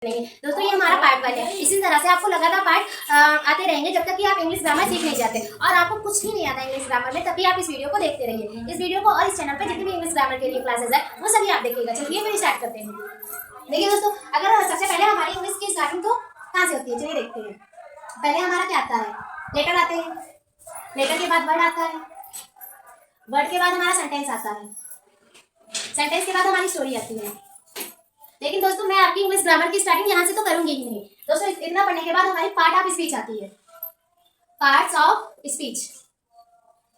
दोस्तों ये हमारा पार्ट 1 है। इसी तरह से आपको लगातार पार्ट आते रहेंगे जब तक कि आप इंग्लिश ग्रामर सीख नहीं जाते और आपको कुछ ही नहीं आता इंग्लिश ग्रामर में, तभी आप इस वीडियो को देखते रहिए। इस वीडियो को और इस चैनल पे जितनी भी इंग्लिश ग्रामर के लिए क्लासेस है वो सभी आप देखिएगा। चलिए फिर स्टार्ट करते हैं। देखिए दोस्तों, अगर सबसे पहले हमारी इंग्लिश की स्टार्टिंग तो कहाँ से होती है, चलिए देखते हैं। पहले हमारा क्या आता है, लेटर आते हैं, लेटर के बाद वर्ड आता है, वर्ड के बाद हमारा सेंटेंस आता है, सेंटेंस के बाद हमारी स्टोरी आती है। लेकिन दोस्तों मैं आपकी इंग्लिश ग्रामर की स्टार्टिंग यहाँ से तो करूंगी ही नहीं। दोस्तों इतना पढ़ने के बाद हमारी पार्ट ऑफ स्पीच आती है, पार्ट्स ऑफ स्पीच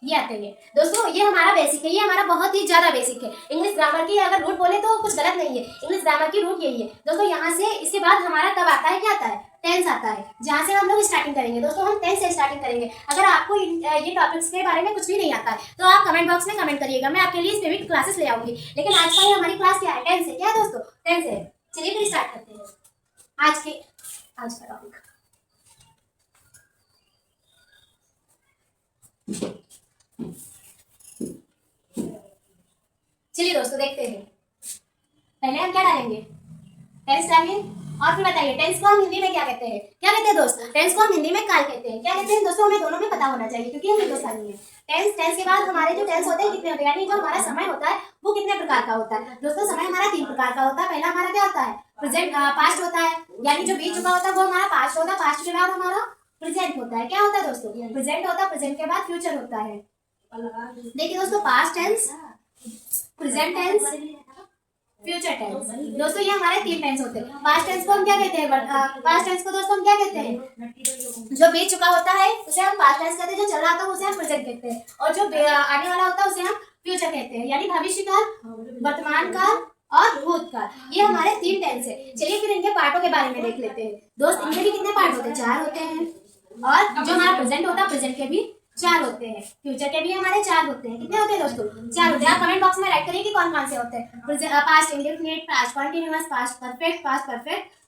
ये आते हैं। दोस्तों ये हमारा बेसिक है, ये हमारा बहुत ही ज्यादा बेसिक है। इंग्लिश ग्रामर की अगर रूट बोले तो कुछ गलत नहीं है, इंग्लिश ग्रामर की रूट यही है। दोस्तों यहाँ से इसके बाद हमारा तब आता है, क्या आता है, टेंस आता है, जहाँ से हम लोग स्टार्टिंग करेंगे। दोस्तों हम टेंस से स्टार्टिंग करेंगे। अगर आपको ये टॉपिक्स के बारे में कुछ भी नहीं आता है तो आप कमेंट बॉक्स में कमेंट करिएगा, मैं आपके लिए इस पे भी क्लासेस ले आऊंगी। लेकिन आज का हमारी क्लास क्या है, टेंस है। क्या दोस्तों, टेंस है। चलिए फिर स्टार्ट करते हैं आज का टॉपिक। चलिए दोस्तों देखते हैं। पहले हम क्या डालेंगे, टेंस डालेंगे और फिर बताइए टेंस को हम हिंदी में क्या कहते हैं। क्या कहते हैं दोस्त, टेंस को हम हिंदी में काल कहते हैं। क्या कहते हैं दोस्तों, हमें दोनों में पता होना चाहिए क्योंकि हम हिंदुस्तानी हैं। टेंस के बाद हमारे जो टेंस होते हैं कितने होते हैं, यानी जो हमारा समय होता है वो कितने प्रकार का होता है। दोस्तों समय हमारा 3 प्रकार का होता है। पहला हमारा क्या होता है, प्रेजेंट पास्ट होता है, यानी जो बीत चुका होता है वो हमारा पास्ट होता है। पास्ट के बाद हमारा प्रेजेंट होता है। क्या होता है दोस्तों, प्रेजेंट होता है। प्रेजेंट के बाद फ्यूचर होता है। देखिए दोस्तों, past tense, present tense, future tense. दोस्तों ये हमारे 3 टेंस होते हैं। पास्ट टेंस को हम क्या कहते हैं, पास्ट टेंस को दोस्तों हम क्या कहते हैं, जो बीत चुका होता है उसे हम पास्ट टेंस कहते हैं, जो चल रहा था उसे हम प्रेजेंट कहते हैं, और जो आने वाला होता है उसे हम फ्यूचर कहते हैं, यानी भविष्य काल, वर्तमान काल और भूतकाल। ये हमारे 3 टेंस है। चलिए फिर इनके पार्टों के बारे में देख लेते हैं। दोस्त इनके भी कितने पार्ट होते हैं, 4 होते हैं। और जो हमारा प्रेजेंट होता है, प्रेजेंट के भी 4 होते हैं, फ्यूचर के भी हमारे 4 होते हैं। कितने होते हैं दोस्तों, 4 होते हैं। आप कमेंट बॉक्स में राइट करिए कि कौन कौन से होते हैं। Past indefinite, past continuous, past perfect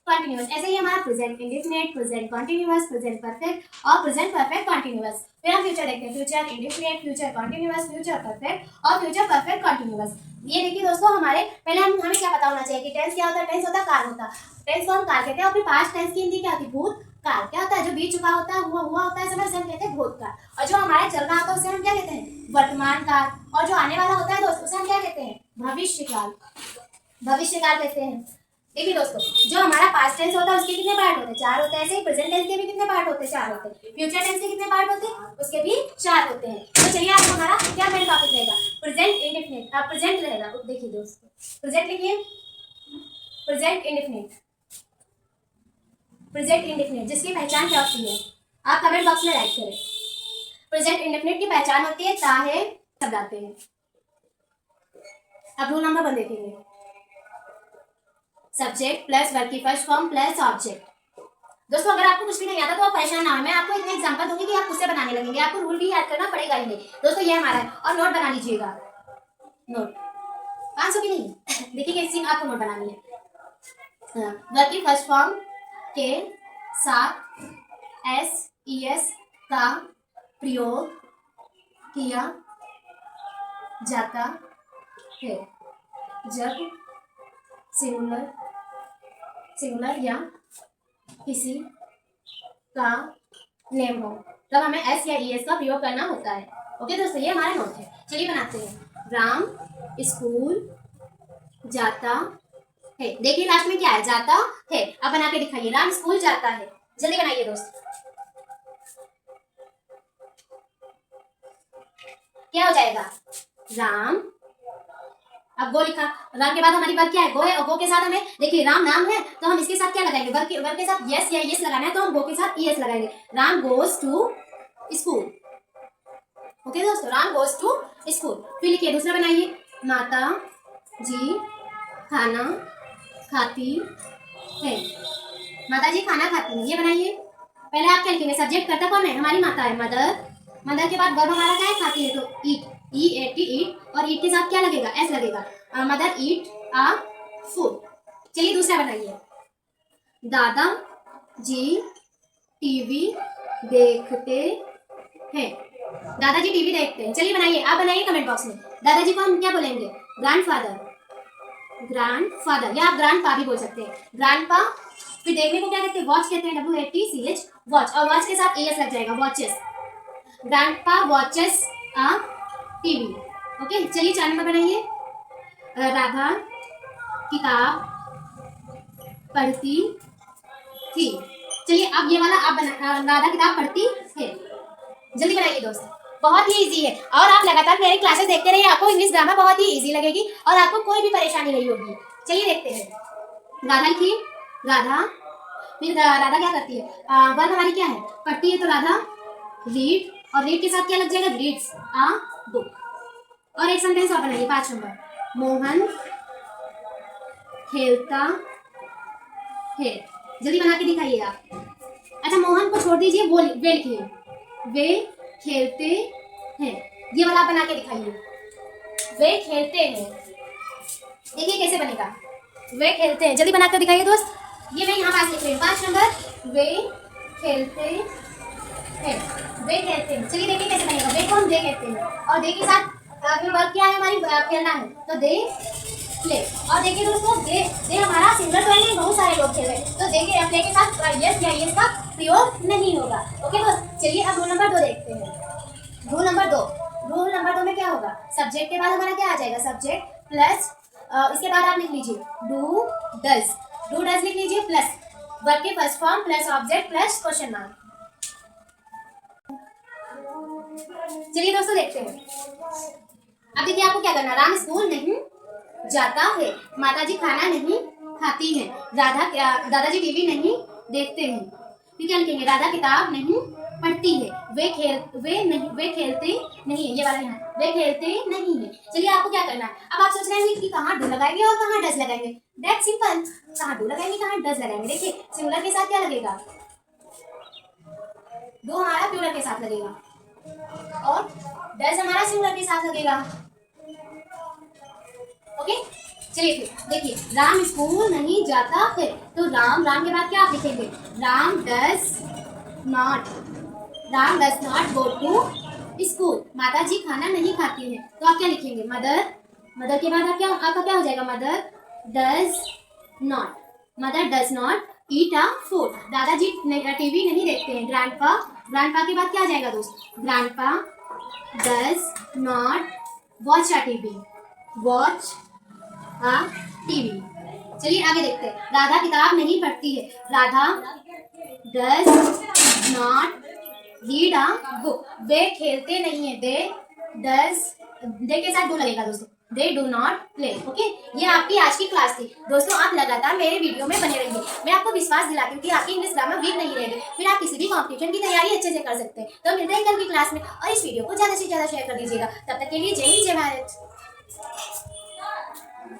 continuous. ऐसे ही हमारा present indefinite, present continuous, present perfect और प्रेजेंट परफेक्ट कंटीन्यूअस। फिर हम फ्यूचर देखते हैं, future indefinite, future continuous, future perfect और फ्यूचर परफेक्ट कंटीन्यूअस। ये देखिए दोस्तों, हमें क्या पता होना चाहिए कि टेंस क्या होता है। टेंस होता है काल होता है, टेंस को हम काल कहते हैं। और फिर पास्ट टेंस की हिंदी क्या होती है, भूतकाल। क्या होता है, जो बीत चुका होता है, हुआ होता है समय, उसे हम कहते हैं भूतकाल। और जो हमारा चल रहा होता है उसे हम क्या कहते हैं, वर्तमान काल। और जो आने वाला होता है दोस्तों उसे हम क्या कहते हैं, भविष्य काल कहते हैं। देखिए दोस्तों, जो हमारा पास्ट टेंस होता है उसके कितने पार्ट होते हैं, 4 होते हैं। ऐसे ही प्रेजेंट टेंस के भी कितने पार्ट होते हैं, 4 होते हैं। फ्यूचर टेंस के कितने पार्ट होते हैं, उसके भी 4 होते हैं। तो चलिए आज हमारा क्या मेन टॉपिक रहेगा, प्रेजेंट इंडेफिनिट। प्रेजेंट रहेगा। देखिए दोस्तों, प्रेजेंट लिखिए, प्रेजेंट इंडेफिनिट, प्रेजेंट इंडेफिनिट जिसकी पहचान क्या होती है आप कमेंट बॉक्स में राइट करें। प्रेजेंट इंडेफिनिट की पहचान होती है ता है शब्द आते हैं। अब रूल नंबर 1 देखेंगे, सब्जेक्ट प्लस वर्ब की फर्स्ट फॉर्म प्लस ऑब्जेक्ट। दोस्तों अगर आपको कुछ भी नहीं आता तो आप परेशान ना हो, मैं आपको इतने एग्जांपल दूंगी कि आप खुद से बनाने लगेंगे। आपको रूल भी याद करना पड़ेगा ही नहीं। दोस्तों ये हमारा है और नोट बना लीजिएगा, नोट 500 की नहीं देखिए कैसी आपको नोट बनानी है। वर्ब की फर्स्ट फॉर्म के साथ SES का प्रयोग किया जाता है जब सिंगुलर या किसी का नेम हो, तब हमें S या ES का प्रयोग करना होता है। ओके दोस्तों, ये हमारा नोट है। चलिए बनाते हैं। राम स्कूल जाता है। देखिए लास्ट में क्या है, जाता है। अब बना के दिखाइए, राम स्कूल जाता है। जल्दी बनाइए दोस्त। क्या हो जाएगा, राम। अब गो लिखा, राम के बाद हमारी वर्ब क्या है, गो है। और गो के साथ हमें देखिए राम नाम है तो हम इसके साथ क्या लगाएंगे, वर्ब के साथ यस या यस लगाना है तो हम गो के साथ ईएस लगाएंगे। Ram goes to school. Okay दोस्तों, राम गोज टू स्कूल। फिर लिखिए दूसरा बनाइए, माता जी खाना खाती है। माता जी खाना खाती है, ये बनाइए। पहले आप क्या लिखेंगे, सब्जेक्ट करता कौन है, हमारी माता है, मदर। मदर के बाद वर्ब हमारा क्या है, खाती है, तो ईट, ईट। और ईट के साथ क्या लगेगा, एस लगेगा। मदर ईट आ फूड। चलिए दूसरा बनाइए, दादा जी टीवी देखते हैं। दादाजी टीवी देखते हैं। चलिए बनाइए, आप बनाइए कमेंट बॉक्स में। दादाजी को हम क्या बोलेंगे, ग्रैंडफादर, या आप ग्रैंडपा भी बोल सकते हैं। ग्रैंडपा फिर देखने को क्या कहते हैं, वॉच कहते हैं, WATCH वॉच, और वॉच के साथ ES लग जाएगा, watches. Grandpa watches a TV. Okay, चलिए 4 नंबर बनाइए। राधा किताब पढ़ती थी। चलिए अब ये वाला आप राधा किताब पढ़ती है। जल्दी बनाइए दोस्त, बहुत ही इजी है। और आप लगातार मेरी क्लासेस देखते रहिए, आपको इंग्लिश ग्रामर बहुत ही इजी लगेगी और आपको कोई भी परेशानी नहीं होगी। चलिए देखते हैं। राधा की, राधा, फिर राधा क्या करती है, वर्ब हमारी क्या है, पढ़ती है, तो राधा रीड, और रीड के साथ क्या लग जाएगा, रीड्स अ बुक। और एक सेंटेंस और बनाइए 5 नंबर। मोहन खेलता है। जल्दी बना के दिखाइए आप। अच्छा, मोहन को छोड़ दीजिए, वो वे लिखिए, वे खेलते हैं। ये वाला आप बना के दिखाइए, वे खेलते हैं। देखिए कैसे बनेगा, वे खेलते हैं। जल्दी बना कर दिखाइए दोस्त। ये मैं यहाँ पास लिख रही हूँ 5 नंबर, वे खेलते हैं, वे खेलते हैं। चलिए देखिए कैसे बनेगा, वे कौन, दे कहते हैं, और दे के साथ फिर वर्ब क्या है हमारी, खेलना है, तो दे प्ले। और देखिए दोस्तों, दे हमारा सिंगल तो है नहीं, बहुत सारे लोग खेल रहे हैं, तो दे के प्ले के साथ यस या यस का प्रयोग नहीं होगा। ओके दोस्त, चलिए अब रूल नंबर 2 देखते हैं। रूल नंबर 2, रूल नंबर 2 में क्या होगा, सब्जेक्ट के बाद हमारा क्या आ जाएगा, सब्जेक्ट प्लस इसके बाद आप लिख लीजिए डू डज, डू डज लिख लीजिए, प्लस वर्ब के first form plus object plus question mark. चलिए दोस्तों देखते हैं। अब देखिए आपको क्या करना, राम स्कूल नहीं जाता है, माताजी खाना नहीं खाती है, दादाजी टीवी नहीं देखते हैं। फिर क्या लिखेंगे, राधा किताब नहीं पढ़ती है, वे खेलते नहीं है, ये वाला यहाँ, वे खेलते नहीं है। चलिए आपको क्या करना है, अब आप सोच रहे हैं कि कहाँ डू लगाएंगे और कहाँ डज लगाएंगे। दैट सिंपल, कहाँ डू लगाएंगे कहाँ डज लगाएंगे। देखिए सिंगुलर के साथ क्या लगेगा, डू हमारा प्लूरल के साथ लगेगा और डज हमारा सिंगुलर के साथ लगेगा। ओके, चलिए फिर देखिए, राम स्कूल नहीं जाता है, तो राम के बाद क्या आप लिखेंगे, Ram does not go to school, माताजी खाना नहीं खाती है, तो आप क्या लिखेंगे, मदर के बाद आपका क्या हो जाएगा, mother does not eat a food, दादाजी टीवी नहीं देखते हैं। ग्रैंडपा के बाद क्या आ जाएगा दोस्त, grandpa does not watch a TV, watch a TV. चलिए आगे देखते हैं, राधा किताब नहीं पढ़ती है, Radha does not read a book, वे खेलते नहीं है, दे के साथ डू लगेगा दोस्तों, they do not play. Okay, ये आपकी आज की क्लास थी दोस्तों। आप लगातार मेरे वीडियो में बने रहिए, मैं आपको विश्वास दिलाती हूँ कि आपकी इंग्लिश ग्रामर वीक नहीं रहेगी, फिर आप किसी भी कॉम्पिटिशन की तैयारी अच्छे से कर सकते हैं। तो मिलते हैं कल की क्लास में, और इस वीडियो को ज़्यादा से ज़्यादा शेयर कर दीजिएगा। तब तक के लिए जय हिंद, जय भारत।